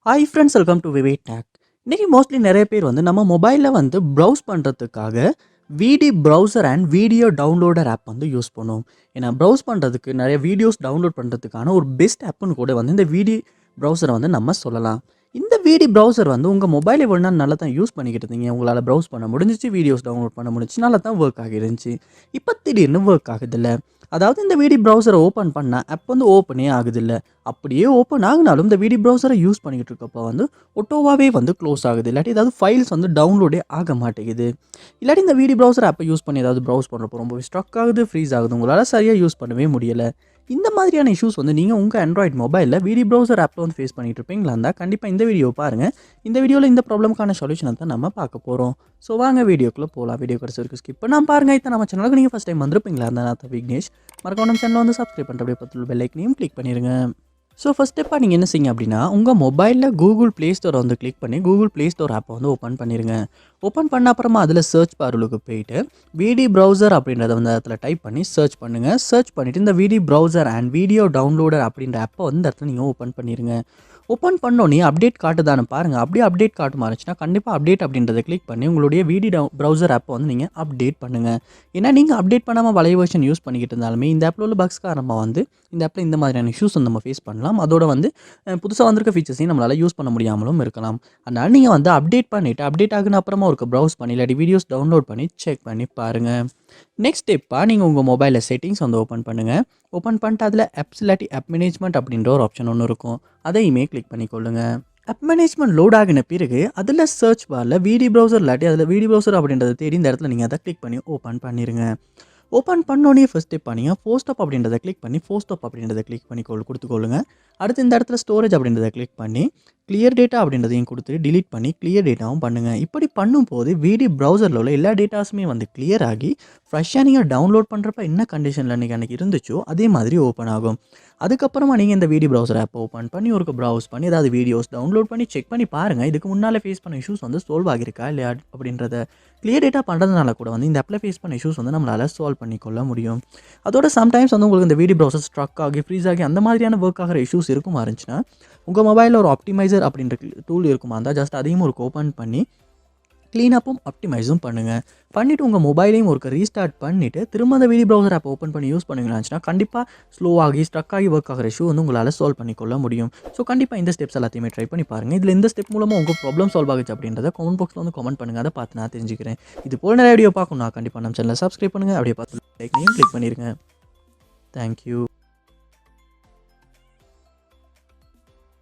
Hi friends, welcome to VividTech. இன்றைக்கி mostly நிறைய பேர் நம்ம மொபைலில் ப்ரௌஸ் பண்ணுறதுக்காக VD browser and video downloader app use பண்ணுவோம். ஏன்னா ப்ரௌஸ் பண்ணுறதுக்கு நிறைய வீடியோஸ் டவுன்லோட் பண்ணுறதுக்கான ஒரு பெஸ்ட் ஆப்புன்னு கூட இந்த விடி ப்ரௌசரை நம்ம சொல்லலாம். இந்த விடி ப்ரௌசர் உங்கள் மொபைல் எவ்வளோ நாள் நல்லா தான் யூஸ் பண்ணிக்கிட்டு இருந்தீங்க, உங்களால் ப்ரௌஸ் பண்ண முடிஞ்சிச்சு, வீடியோஸ் டவுன்லோட் பண்ண முடிஞ்சிச்சு, நல்லா தான் ஒர்க் ஆகிருந்துச்சு. இப்போ திடீர்னு ஒர்க் ஆகுதில்ல. அதாவது இந்த விடி ப்ரௌசரை ஓப்பன் பண்ணால் ஆப் ஓப்பனே ஆகுதில்ல. அப்படியே ஓப்பன் ஆகினாலும் இந்த விடி ப்ரௌசரை யூஸ் பண்ணிக்கிட்டு இருக்கப்போ ஒட்டோவாகவே க்ளோஸ் ஆகுது. இல்லாட்டி ஏதாவது ஃபைல்ஸ் டவுன்லோடே ஆக மாட்டேங்குது. இல்லாட்டி இந்த விடி ப்ரௌசர் ஆப்பை யூஸ் பண்ணி ஏதாவது ப்ரௌஸ் பண்ணுறப்போ ரொம்பவே ஸ்ட்ரக் ஆகுது, ஃப்ரீஸ் ஆகுது, உங்களால் சரியாக யூஸ் பண்ணவே முடியலை. இந்த மாதிரியான இஷ்யூஸ் நீங்கள் உங்கள் ஆண்ட்ராய்ட் மொபைலில் விடி ப்ரௌசர் ஆப்பில் ஃபேஸ் பண்ணிட்டு இருப்பீங்களா இருந்தால் கண்டிப்பாக இந்த வீடியோ பாருங்கள். இந்த வீடியோவில் இந்த ப்ராப்ளம்க்கான சொல்யூஷனை தான் நம்ம பார்க்க போகிறோம். ஸோ வாங்க வீடியோக்குள்ளே போகலாம். வீடியோ கடைசி வரைக்கும் ஸ்கிப் பண்ணாமல் பாருங்கள். இப்போ நம்ம சேனலுக்கு நீங்கள் ஃபஸ்ட் டைம் வந்திருப்பீங்களா இருந்தால் நான் விக்னேஷ். மறக்காம நம்ம சேனலை சப்ஸ்கிரைப் பண்ணுற அப்படியே பக்கத்தில் பெல் ஐக்கனையும் கிளிக் பண்ணிடுங்க. ஸோ ஃபஸ்ட் ஸ்டெப்பாக நீங்கள் என்ன செய்யுங்க அப்படின்னா, உங்கள் மொபைலில் கூகுள் ப்ளே ஸ்டோரை கிளிக் பண்ணி கூகுள் ப்ளே ஸ்டோர் ஆப்பை ஓப்பன் பண்ணிடுங்க. ஓப்பன் பண்ண அப்புறமா அதில் சர்ச் பாருக்கு போயிட்டு விடி ப்ரௌசர் அப்படின்றத அதில் டைப் பண்ணி சர்ச் பண்ணுங்கள். சர்ச் பண்ணிவிட்டு இந்த விடி ப்ரௌசர் அண்ட் வீடியோ டவுன்லோடர் அப்படின்ற ஆப்பை இந்த இடத்துல நீங்கள் ஓப்பன் பண்ணிடுங்க. ஓப்பன் பண்ணோன்னே அப்டேட் காட்டுதான்னு பாருங்கள். அப்படியே அப்டேட் காட்டுமா இருந்துச்சுன்னா கண்டிப்பாக அப்டேட் அப்படின்றத கிளிக் பண்ணி உங்களுடைய விடி ப்ரௌசர் ஆப்பை நீங்கள் அப்டேட் பண்ணுங்கள். ஏன்னா நீங்கள் அப்டேட் பண்ணாமல் பழைய வெர்ஷன் யூஸ் பண்ணிக்கிட்டு இருந்தாலுமே இந்த ஆப்பில் உள்ள பக்ஸ் காரணமாக இந்த ஆப்பில் இந்த மாதிரியான இஷ்யூஸ் நம்ம ஃபேஸ் பண்ணலாம். அதோட புதுசாக வந்திருக்க ஃபீச்சர்ஸையும் நம்மளால் யூஸ் பண்ண முடியாமலும் இருக்கலாம். அதனால் நீங்கள் அப்டேட் பண்ணிவிட்டு அப்டேட் ஆகின அப்புறமா ஒரு ப்ரௌஸ் பண்ணி இல்லாட்டி வீடியோஸ் டவுன்லோட் பண்ணி செக் பண்ணி பாருங்கள். நெக்ஸ்ட் ஸ்டெப்பாக நீங்கள் உங்கள் மொபைலில் செட்டிங்ஸ் ஓப்பன் பண்ணுங்கள். ஓப்பன் பண்ணிட்டு அதில் ஆப்ஸ் இல்லாட்டி ஆப் மேனேஜ்மெண்ட் அப்படின்ற ஒரு ஆப்ஷன் ஒன்று இருக்கும். அதையுமே கிளிக் பண்ணிக்கொள்ளுங்க. ஆப் மேனேஜ்மெண்ட் லோட் ஆகின பிறகு அதில் சர்ச் பாரில் விடி ப்ரௌசர் இல்லாட்டி அதில் விடி ப்ரௌசர் அப்படின்றத தேடி இந்த இடத்துல நீங்கள் அதை கிளிக் பண்ணி ஓப்பன் பண்ணிடுங்க. ஓப்பன் பண்ணோடனே ஃபர்ஸ்ட் ஸ்டெப் நீங்கள் ஃபோஸ்ட் அப் அப்படின்றத கிளிக் பண்ணி ஃபோஸ்ட் அப் அப்படின்றத கிளிக் பண்ணி கொடுத்துக்கொள்ளுங்க. அடுத்து இந்த இடத்துல ஸ்டோரேஜ் அப்படின்றத கிளிக் பண்ணி கிளியர் டேட்டா அப்படின்றதையும் கொடுத்து டிலீட் பண்ணி கிளியர் டேட்டாவும் பண்ணுங்கள். இப்படி பண்ணும்போது விடி ப்ரௌசரில் உள்ள எல்லா டேட்டாஸுமே கிளியர் ஆகி ஃப்ரெஷ்ஷாக நீங்கள் டவுன்லோட் பண்ணுறப்ப என்ன கண்டிஷனில் அன்றைக்கி இருந்துச்சோ அதே மாதிரி ஓப்பன் ஆகும். அதுக்கப்புறமா நீங்கள் இந்த விடி ப்ரௌசர் ஆப் ஓப்பன் பண்ணி ஒரு ப்ரௌஸ் பண்ணி ஏதாவது வீடியோஸ் டவுன்லோட் பண்ணி செக் பண்ணி பாருங்கள். இதுக்கு முன்னால் ஃபேஸ் பண்ண இஷ்யூஸ் சால்வ் ஆகிருக்கா இல்லையா அப்படின்றத கிளியர் டேட்டா பண்ணுறதுனால கூட இந்த ஆப்பில் ஃபேஸ் பண்ண இஷ்யூஸ் நம்மளால் சால்வ் பண்ணிக்கொள்ள முடியும். அதோட சம்டைம்ஸ் உங்களுக்கு இந்த விடி ப்ரௌசர் ஸ்ட்ரக் ஆகி ஃப்ரீஸ் ஆகி அந்த மாதிரியான ஒர்க் ஆகிற இஷ்யூஸ் இருக்குமா இருந்துச்சுன்னா உங்கள் மொபைலில் ஒரு ஆப்டிமைசர் அப்படின்ற டூல் இருக்குமா இருந்தால் ஜஸ்ட் அதையும் ஓப்பன் பண்ணி க்ளீனப்பும் ஆப்டிமைஸும் பண்ணுங்கள். பண்ணிவிட்டு உங்கள் மொபைலையும் ரீஸ்டார்ட் பண்ணிவிட்டு திரும்ப அந்த விடி ப்ரௌசர் ஆப் ஓப்பன் பண்ணி யூஸ் பண்ணிங்களாச்சுன்னா கண்டிப்பாக ஸ்லோ ஆகி ஸ்ட்ரக் ஆகி ஒர்க் ஆகிற இஷ்யூ உங்களால் சால்வ் பண்ணிக்கொள்ள முடியும். ஸோ கண்டிப்பாக இந்த ஸ்டெப்ஸ் எல்லாத்தையுமே ட்ரை பண்ணி பாருங்கள். இதில் இந்த ஸ்டெப் மூலமாக உங்கள் ப்ராப்ளம் சால்வ் ஆகிச்சு அப்படின்றத கமெண்ட் பாக்ஸில் கமெண்ட் பண்ணுங்கள். அதை பார்த்து நான் தெரிஞ்சுக்கிறேன். இது போல் நிறைய வீடியோ பார்க்கணும். நான் கண்டிப்பாக நம்ம சேனலை சப்ஸ்கிரைப் பண்ணுங்கள். அப்படியே பார்த்து லைக் கிளிக் பண்ணிடுங்க. தேங்க்யூ.